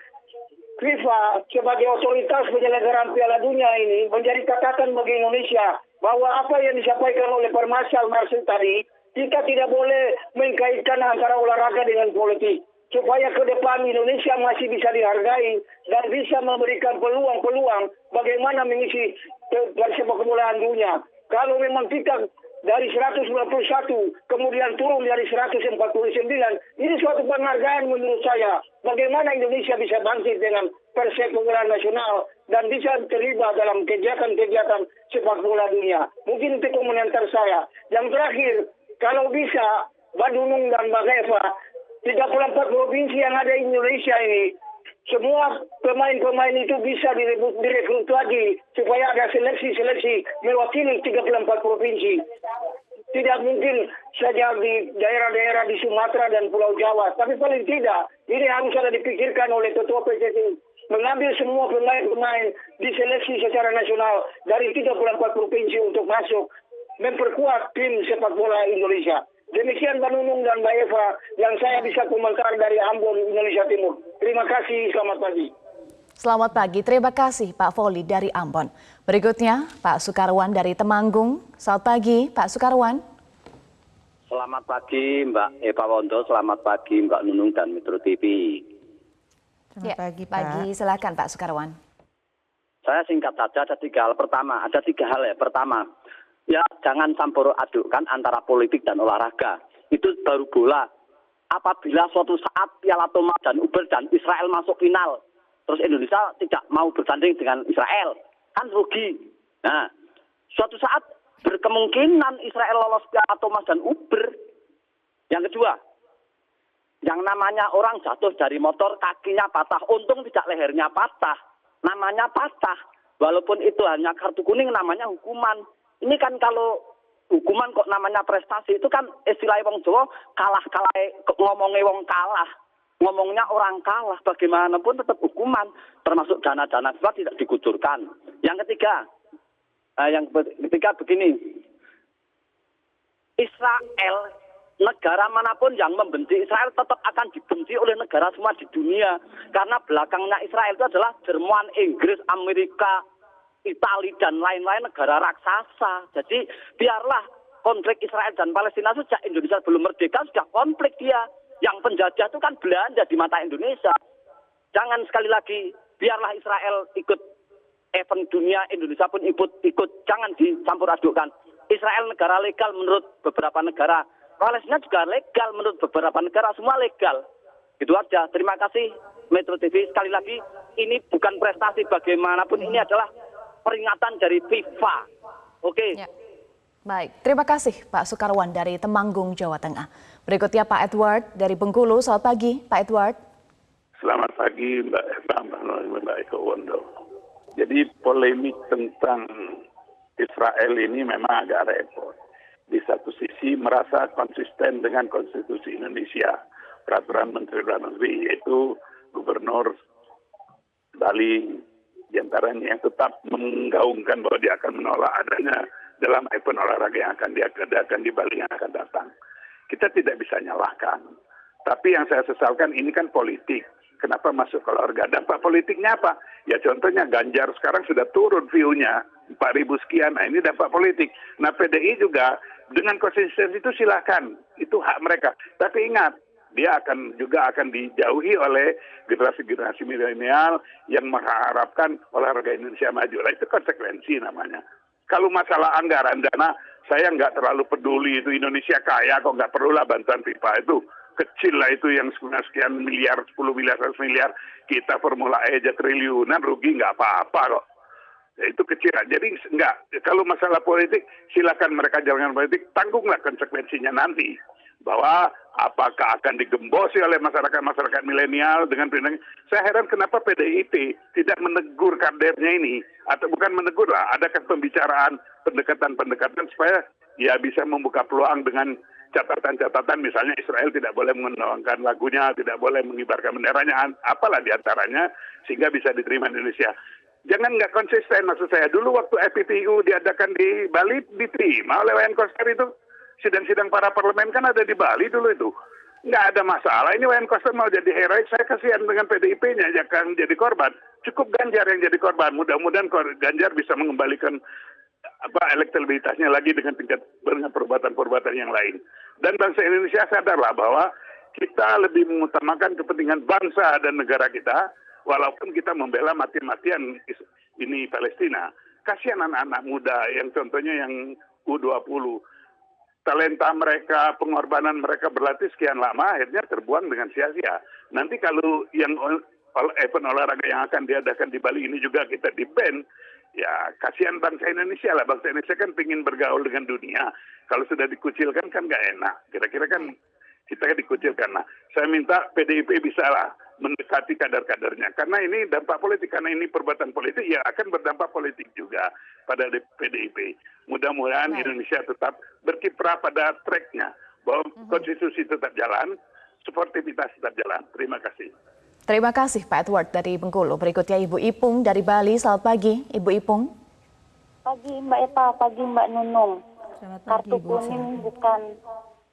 FIFA sebagai otoritas penyelenggaraan Piala Dunia ini menjadi catatan bagi Indonesia bahwa apa yang disampaikan oleh Parmasal Marsil tadi, kita tidak boleh mengkaitkan antara olahraga dengan politik. Supaya ke depan Indonesia masih bisa dihargai dan bisa memberikan peluang-peluang bagaimana mengisi sepak bola dunia. Kalau memang kita dari 191 kemudian turun dari 149, ini suatu penghargaan menurut saya. Bagaimana Indonesia bisa bangkit dengan persepak bola nasional dan bisa terlibat dalam kegiatan-kegiatan sepak bola dunia. Mungkin itu komentar saya. Yang terakhir, kalau bisa Mbak Nunung dan Mbak Eva, 34 provinsi yang ada di Indonesia ini semua pemain-pemain itu bisa direkrut lagi supaya ada seleksi mewakili 34 provinsi. Tidak mungkin saja di daerah-daerah di Sumatera dan Pulau Jawa, tapi paling tidak ini harus ada dipikirkan oleh ketua PSSI mengambil semua pemain-pemain diseleksi secara nasional dari 34 provinsi untuk masuk memperkuat tim sepak bola Indonesia. Demikian Mbak Nunung dan Mbak Eva yang saya bisa komentar dari Ambon, Indonesia Timur. Terima kasih, selamat pagi. Selamat pagi, terima kasih Pak Voli dari Ambon. Berikutnya Pak Sukarwan dari Temanggung. Selamat pagi Pak Sukarwan. Selamat pagi Mbak Eva Wondo, selamat pagi Mbak Nunung dan Metro TV. Selamat pagi, Pak. Pagi, silakan Pak Sukarwan. Saya singkat saja, ada tiga hal. Pertama, ada tiga hal ya. Pertama, ya jangan campur adukkan antara politik dan olahraga. Itu baru bola. Apabila suatu saat Piala Thomas dan Uber dan Israel masuk final, terus Indonesia tidak mau bertanding dengan Israel, kan rugi. Nah, suatu saat berkemungkinan Israel lolos Piala Thomas dan Uber. Yang kedua, yang namanya orang jatuh dari motor kakinya patah, untung tidak lehernya patah, namanya patah. Walaupun itu hanya kartu kuning, namanya hukuman. Ini kan kalau hukuman kok namanya prestasi, itu kan istilah wong Jawa kalah ngomongnya wong kalah. Ngomongnya orang kalah, bagaimanapun tetap hukuman, termasuk dana-dana FIFA tidak dikucurkan. Yang ketiga begini, Israel, negara manapun yang membenci Israel tetap akan dibenci oleh negara semua di dunia. Karena belakangnya Israel itu adalah Jerman, Inggris, Amerika, Italia dan lain-lain negara raksasa. Jadi biarlah konflik Israel dan Palestina sejak Indonesia belum merdeka sudah konflik dia. Yang penjajah itu kan Belanda di mata Indonesia. Jangan sekali lagi biarlah Israel ikut event dunia, Indonesia pun ikut. Jangan dicampur adukkan. Israel negara legal menurut beberapa negara. Palestina juga legal menurut beberapa negara. Semua legal. Gitu aja. Terima kasih Metro TV. Sekali lagi ini bukan prestasi bagaimanapun. Ini adalah peringatan dari FIFA. Oke. Ya. Baik, terima kasih Pak Sukarwan dari Temanggung, Jawa Tengah. Berikutnya Pak Edward dari Bengkulu. Selamat pagi, Pak Edward. Selamat pagi Mbak Eva, Mbak Eko Wondo. Jadi polemik tentang Israel ini memang agak repot. Di satu sisi merasa konsisten dengan konstitusi Indonesia, peraturan Menteri Luar Negeri, yaitu Gubernur Bali diantaranya yang tetap menggaungkan bahwa dia akan menolak adanya dalam event olahraga yang akan diadakan di Bali yang akan datang. Kita tidak bisa nyalahkan. Tapi yang saya sesalkan ini kan politik. Kenapa masuk ke olahraga? Dampak politiknya apa? Ya contohnya Ganjar sekarang sudah turun view-nya 4.000 sekian. Nah ini dampak politik. Nah PDI juga dengan konsistensi itu silakan. Itu hak mereka. Tapi ingat, dia akan dijauhi oleh generasi-generasi milenial yang mengharapkan olahraga Indonesia maju. Nah, itu konsekuensi namanya. Kalau masalah anggaran dana, saya nggak terlalu peduli itu Indonesia kaya kok nggak perlulah bantuan FIFA itu. Kecil lah itu yang sekian miliar, 10 miliar, 100 miliar. Kita Formula E aja triliunan, rugi nggak apa-apa kok. Ya, itu kecil. Jadi nggak, kalau masalah politik, silakan mereka jalankan politik, tanggunglah konsekuensinya nanti. Bahwa apakah akan digembosi oleh masyarakat milenial dengan pindah. Saya heran kenapa PDIP tidak menegur kadernya ini, atau bukan menegur lah, adakan pembicaraan, pendekatan supaya ya bisa membuka peluang dengan catatan-catatan, misalnya Israel tidak boleh mengenalkan lagunya, tidak boleh mengibarkan benderanya, apalah diantaranya, sehingga bisa diterima Indonesia. Jangan nggak konsisten, maksud saya. Dulu waktu FPTU diadakan di Bali, diterima oleh Wayan Koster itu. Sidang-sidang para parlemen kan ada di Bali dulu itu. Nggak ada masalah. Ini Wayan Koster mau jadi heroik, saya kasihan dengan PDIP-nya jangan jadi korban. Cukup Ganjar yang jadi korban. Mudah-mudahan Ganjar bisa mengembalikan elektabilitasnya lagi dengan perbuatan-perbuatan yang lain. Dan bangsa Indonesia sadarlah bahwa kita lebih mengutamakan kepentingan bangsa dan negara kita, walaupun kita membela mati-matian ini Palestina. Kasihan anak-anak muda yang contohnya yang U20. Talenta mereka, pengorbanan mereka berlatih sekian lama, akhirnya terbuang dengan sia-sia. Nanti kalau yang event olahraga yang akan diadakan di Bali ini juga kita di-ban, ya kasihan bangsa Indonesia lah. Bangsa Indonesia kan ingin bergaul dengan dunia. Kalau sudah dikucilkan kan nggak enak. Kira-kira kan kita dikucilkan. Nah, saya minta PDIP bisa lah mendekati kader-kadernya. Karena ini dampak politik, karena ini perbuatan politik, ya akan berdampak politik juga pada PDIP. Mudah-mudahan Indonesia tetap berkiprah pada tracknya, bahwa konstitusi tetap jalan, sportivitas tetap jalan. Terima kasih. Terima kasih Pak Edward dari Bengkulu. Berikutnya Ibu Ipung dari Bali. Selamat pagi, Ibu Ipung. Pagi Mbak Eva, pagi Mbak Nunung. Kartu kuning bukan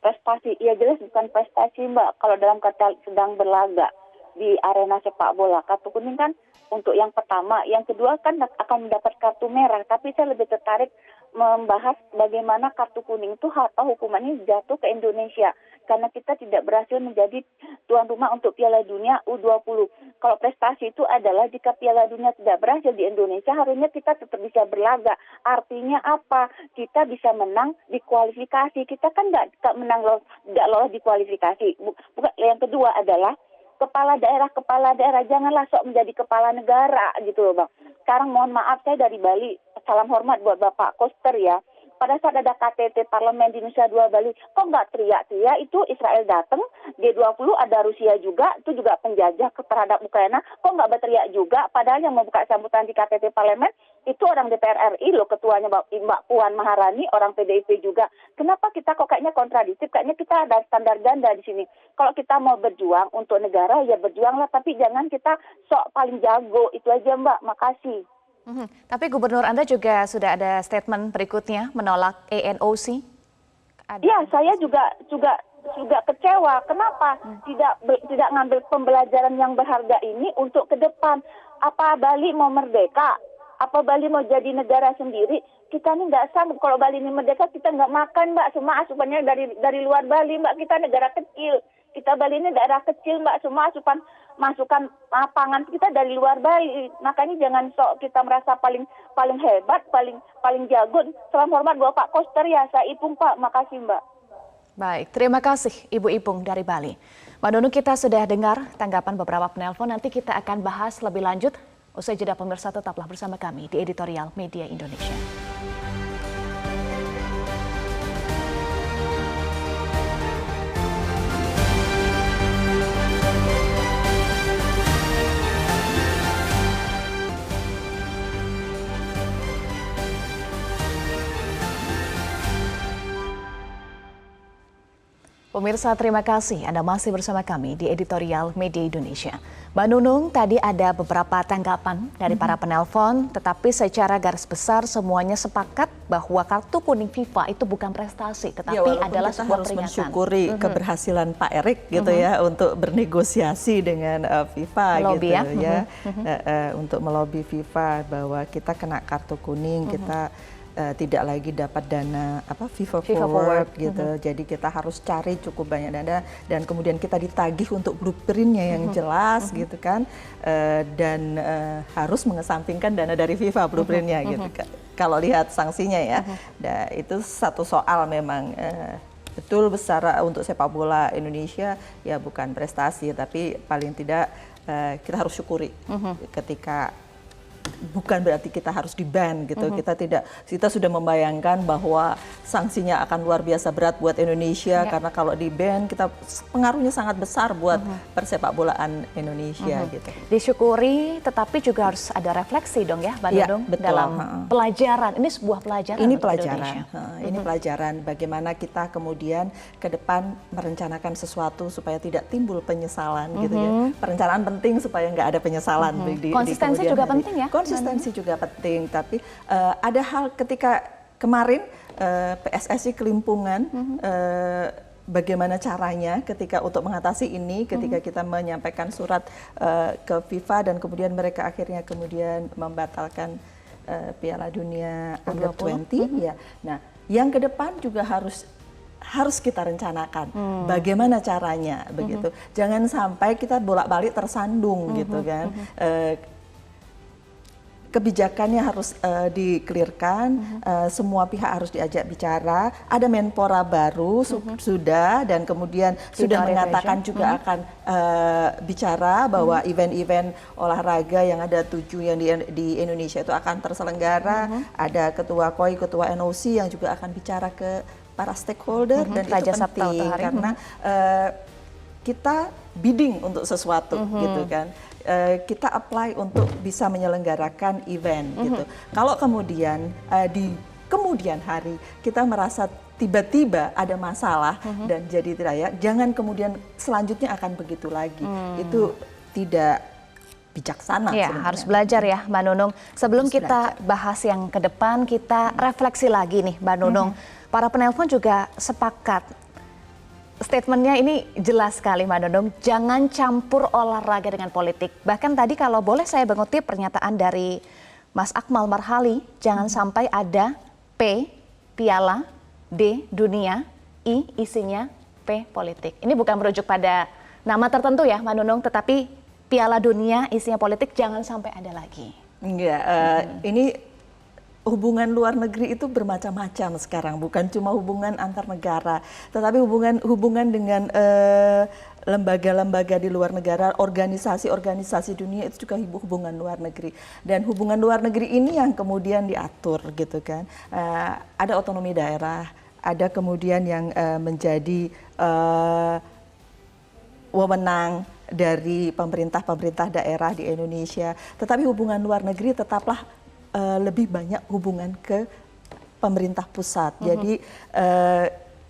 prestasi, ya jelas bukan prestasi Mbak. Kalau dalam kata sedang berlaga di arena sepak bola, kartu kuning kan untuk yang pertama, yang kedua kan akan mendapat kartu merah. Tapi saya lebih tertarik membahas bagaimana kartu kuning itu atau hukumannya jatuh ke Indonesia. Karena kita tidak berhasil menjadi tuan rumah untuk Piala Dunia U20. Kalau prestasi itu adalah jika Piala Dunia tidak berhasil di Indonesia, harusnya kita tetap bisa berlaga. Artinya apa? Kita bisa menang di kualifikasi. Kita kan nggak lolos di kualifikasi. Bukan. Yang kedua adalah kepala daerah, janganlah sok menjadi kepala negara gitu loh Bang. Sekarang mohon maaf, saya dari Bali, salam hormat buat Bapak Koster ya. Pada saat ada KTT Parlemen di Nusa Dua Bali, kok nggak teriak-teriak itu Israel datang, G20 ada Rusia juga, itu juga penjajah terhadap Ukraina, kok nggak berteriak juga, padahal yang membuka sambutan di KTT Parlemen, itu orang DPR RI loh, ketuanya Mbak Puan Maharani, orang PDIP juga. Kenapa kita kok kayaknya kontradiktif, kayaknya kita ada standar ganda di sini. Kalau kita mau berjuang untuk negara, ya berjuanglah, tapi jangan kita sok paling jago, itu aja Mbak, makasih. Tapi Gubernur Anda juga sudah ada statement berikutnya menolak ANOC. Iya, saya juga kecewa. Kenapa tidak ngambil pembelajaran yang berharga ini untuk ke depan? Apa Bali mau merdeka? Apa Bali mau jadi negara sendiri? Kita ini nggak sanggup. Kalau Bali ini merdeka, kita nggak makan Mbak. Semua asupannya dari luar Bali Mbak. Kita negara kecil. Kita Bali ini daerah kecil Mbak. Semua masukan pangan kita dari luar Bali. Makanya jangan sok kita merasa paling hebat, paling jago. Salam hormat Bapak Koster ya, saya Ipung Pak. Makasih Mbak. Baik, terima kasih Ibu Ipung dari Bali. Mbak Nunung, kita sudah dengar tanggapan beberapa penelpon. Nanti kita akan bahas lebih lanjut. Usai jeda pemirsa, tetaplah bersama kami di Editorial Media Indonesia. Pemirsa, terima kasih Anda masih bersama kami di Editorial Media Indonesia. Mbak Nunung, tadi ada beberapa tanggapan dari para penelpon, tetapi secara garis besar semuanya sepakat bahwa kartu kuning FIFA itu bukan prestasi, tetapi adalah sebuah peringatan. Harus mensyukuri keberhasilan Pak Erik gitu ya untuk bernegosiasi dengan FIFA melobi, gitu ya, untuk melobi FIFA bahwa kita kena kartu kuning, kita tidak lagi dapat dana FIFA Forward gitu. Jadi kita harus cari cukup banyak dana dan kemudian kita ditagih untuk blueprintnya yang jelas gitu kan, dan harus mengesampingkan dana dari FIFA blueprintnya gitu. Kalau lihat sanksinya ya, nah, itu satu soal memang betul besar untuk sepak bola Indonesia ya, bukan prestasi tapi paling tidak kita harus syukuri ketika bukan berarti kita harus di-ban gitu. Kita sudah membayangkan bahwa sanksinya akan luar biasa berat buat Indonesia karena kalau di-ban kita pengaruhnya sangat besar buat persepak bolaan Indonesia gitu. Disyukuri, tetapi juga harus ada refleksi dong ya, Mbak Nunung, dalam pelajaran. Ini sebuah pelajaran. Ini pelajaran. Ini pelajaran bagaimana kita kemudian ke depan merencanakan sesuatu supaya tidak timbul penyesalan gitu ya. Perencanaan penting supaya nggak ada penyesalan. Konsistensi juga penting ya. Konsistensi juga penting, tapi ada hal ketika kemarin PSSI kelimpungan, bagaimana caranya ketika untuk mengatasi ini, ketika kita menyampaikan surat ke FIFA dan kemudian mereka akhirnya membatalkan Piala Dunia Under 20 ya. Nah, yang ke depan juga harus kita rencanakan bagaimana caranya begitu. Jangan sampai kita bolak-balik tersandung gitu kan. Kebijakannya harus di-clearkan, semua pihak harus diajak bicara. Ada Menpora baru sudah dan kemudian sudah mengatakan juga akan bicara bahwa event-event olahraga yang ada 7 yang di Indonesia itu akan terselenggara. Ada Ketua KOI, Ketua NOC yang juga akan bicara ke para stakeholder dan itu penting karena kita bidding untuk sesuatu gitu kan. Kita apply untuk bisa menyelenggarakan event gitu. Kalau kemudian di kemudian hari kita merasa tiba-tiba ada masalah dan jadi tidak layak, jangan kemudian selanjutnya akan begitu lagi. Itu tidak bijaksana. Ya, harus belajar ya Mbak Nunung. Sebelum kita bahas yang ke depan, kita refleksi lagi nih Mbak Nunung. Para penelpon juga sepakat. Statementnya ini jelas sekali Mbak Nunung, jangan campur olahraga dengan politik. Bahkan tadi kalau boleh saya mengutip pernyataan dari Mas Akmal Marhali, jangan sampai ada P, piala, D, dunia, I, isinya P, politik. Ini bukan merujuk pada nama tertentu ya Mbak Nunung, tetapi Piala Dunia isinya politik jangan sampai ada lagi. Enggak, ini hubungan luar negeri itu bermacam-macam sekarang, bukan cuma hubungan antar negara, tetapi hubungan dengan lembaga-lembaga di luar negara, organisasi-organisasi dunia itu juga hubungan luar negeri. Dan hubungan luar negeri ini yang kemudian diatur gitu kan. Ada otonomi daerah, ada kemudian yang menjadi wewenang dari pemerintah-pemerintah daerah di Indonesia, tetapi hubungan luar negeri tetaplah lebih banyak hubungan ke pemerintah pusat. Jadi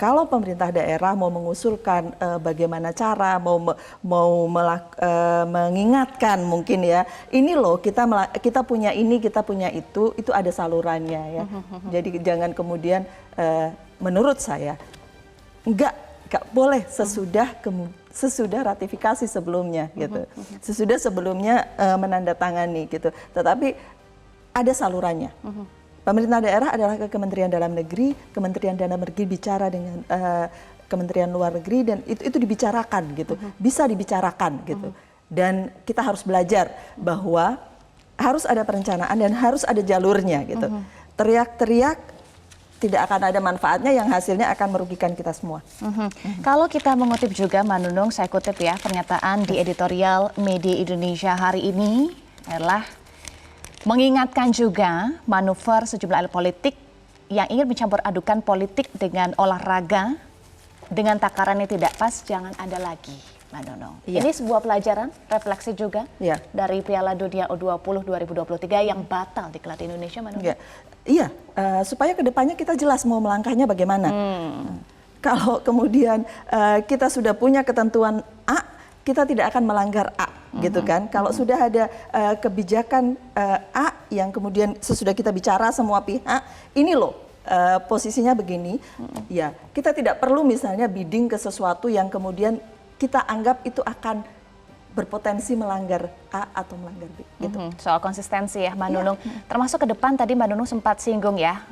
kalau pemerintah daerah mau mengusulkan bagaimana cara, mau mengingatkan mungkin ya, ini loh kita punya ini, kita punya itu ada salurannya ya. Jadi jangan kemudian menurut saya nggak boleh sesudah ratifikasi sebelumnya gitu, sebelumnya menandatangani gitu. Tetapi ada salurannya. Pemerintah daerah adalah ke Kementerian Dalam Negeri, Kementerian Dalam Negeri bicara dengan Kementerian Luar Negeri dan itu dibicarakan gitu, bisa dibicarakan gitu. Dan kita harus belajar bahwa harus ada perencanaan dan harus ada jalurnya gitu. Teriak-teriak tidak akan ada manfaatnya, yang hasilnya akan merugikan kita semua. Kalau kita mengutip juga Mbak Nunung, saya kutip ya pernyataan di editorial Media Indonesia hari ini adalah mengingatkan juga manuver sejumlah elit politik yang ingin mencampur adukan politik dengan olahraga dengan takaran yang tidak pas, jangan ada lagi Mbak Nunung. Ini sebuah pelajaran, refleksi juga dari Piala Dunia U20 2023 yang batal digelar di Indonesia Mbak Nunung. Iya, supaya kedepannya kita jelas mau melangkahnya bagaimana. Kalau kemudian kita sudah punya ketentuan A, kita tidak akan melanggar A, gitu kan. Kalau sudah ada kebijakan A yang kemudian sesudah kita bicara semua pihak, ini loh posisinya begini, ya kita tidak perlu misalnya bidding ke sesuatu yang kemudian kita anggap itu akan berpotensi melanggar A atau melanggar B gitu. Soal konsistensi ya Mbak Nunung. Termasuk ke depan tadi Mbak Nunung sempat singgung ya,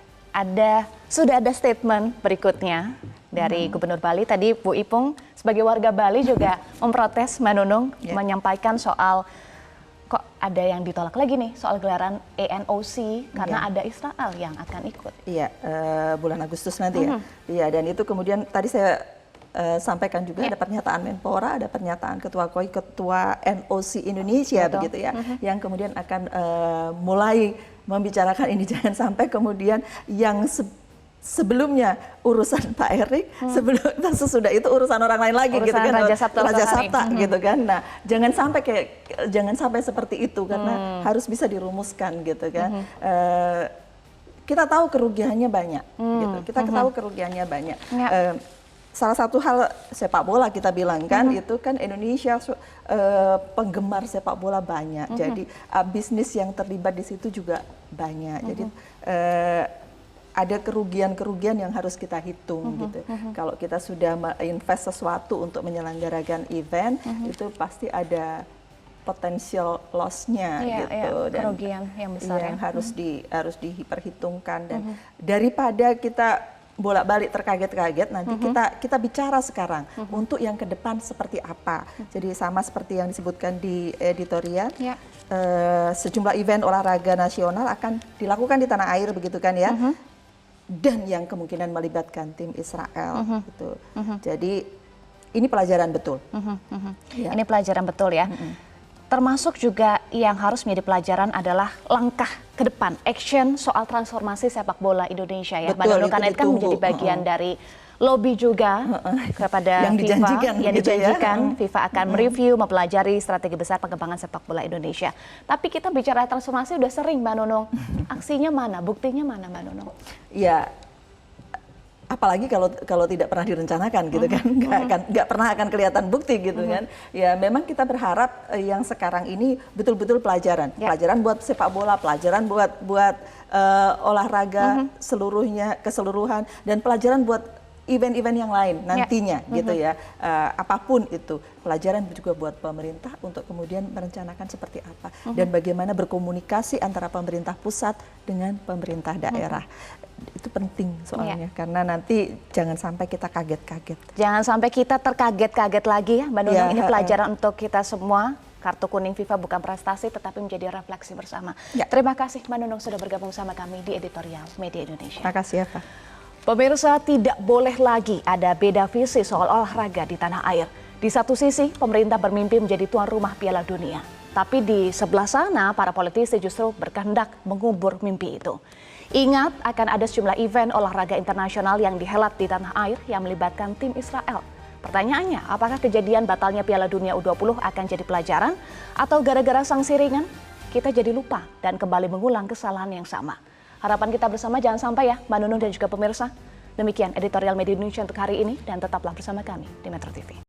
sudah ada statement berikutnya dari Gubernur Bali. Tadi Bu Ipung sebagai warga Bali juga memprotes Mbak Nunung, menyampaikan soal kok ada yang ditolak lagi nih soal gelaran ENOC karena ada Israel yang akan ikut. Iya, bulan Agustus nanti ya. Iya, dan itu kemudian tadi saya sampaikan juga ada pernyataan Menpora, ada pernyataan Ketua NOC Indonesia begitu ya, yang kemudian akan mulai membicarakan ini. Jangan sampai kemudian yang sebelumnya urusan Pak Erik, sesudah itu urusan orang lain lagi gitu kan, Raja Sabta gitu kan. Nah, jangan sampai seperti itu karena harus bisa dirumuskan gitu kan. Kita tahu kerugiannya banyak gitu. Kita tahu kerugiannya banyak. Salah satu hal sepak bola kita bilang kan, itu kan Indonesia penggemar sepak bola banyak. Jadi bisnis yang terlibat di situ juga banyak. Jadi ada kerugian-kerugian yang harus kita hitung gitu. Kalau kita sudah invest sesuatu untuk menyelenggarakan event, itu pasti ada potensial loss-nya gitu, dan kerugian yang besar yang harus diperhitungkan. Dan daripada kita bolak-balik terkaget-kaget, nanti kita bicara sekarang untuk yang ke depan seperti apa. Jadi sama seperti yang disebutkan di editorial, sejumlah event olahraga nasional akan dilakukan di tanah air begitu kan ya, dan yang kemungkinan melibatkan tim Israel gitu. Jadi ini pelajaran betul. Ini pelajaran betul ya. Termasuk juga yang harus menjadi pelajaran adalah langkah ke depan, action soal transformasi sepak bola Indonesia ya. Betul, karena itu kan menjadi bagian dari lobby juga kepada Yang dijanjikan, FIFA, yang gitu ya. dijanjikan FIFA akan mereview, mempelajari strategi besar pengembangan sepak bola Indonesia. Tapi kita bicara transformasi udah sering, Mbak Nunung. Aksinya mana? Buktinya mana, Mbak Nunung? Ya, apalagi kalau tidak pernah direncanakan gitu kan, nggak pernah akan kelihatan bukti gitu kan. Ya memang kita berharap yang sekarang ini betul-betul pelajaran, pelajaran buat sepak bola, pelajaran buat olahraga keseluruhan, dan pelajaran buat event-event yang lain nantinya gitu ya. Apapun itu, pelajaran juga buat pemerintah untuk kemudian merencanakan seperti apa dan bagaimana berkomunikasi antara pemerintah pusat dengan pemerintah daerah. Itu penting soalnya karena nanti jangan sampai kita kaget-kaget. Jangan sampai kita terkaget-kaget lagi ya, Mbak Nunung. Ini pelajaran untuk kita semua. Kartu kuning FIFA bukan prestasi tetapi menjadi refleksi bersama. Terima kasih Mbak Nunung sudah bergabung sama kami di Editorial Media Indonesia. Terima kasih ya, Pak. Pemirsa, tidak boleh lagi ada beda visi soal olahraga di tanah air. Di satu sisi, pemerintah bermimpi menjadi tuan rumah Piala Dunia. Tapi di sebelah sana, para politisi justru berkehendak mengubur mimpi itu. Ingat, akan ada sejumlah event olahraga internasional yang dihelat di tanah air yang melibatkan tim Israel. Pertanyaannya, apakah kejadian batalnya Piala Dunia U20 akan jadi pelajaran? Atau gara-gara sanksi ringan, kita jadi lupa dan kembali mengulang kesalahan yang sama? Harapan kita bersama jangan sampai ya, Mbak Nunung dan juga pemirsa. Demikian editorial Media Indonesia untuk hari ini dan tetaplah bersama kami di Metro TV.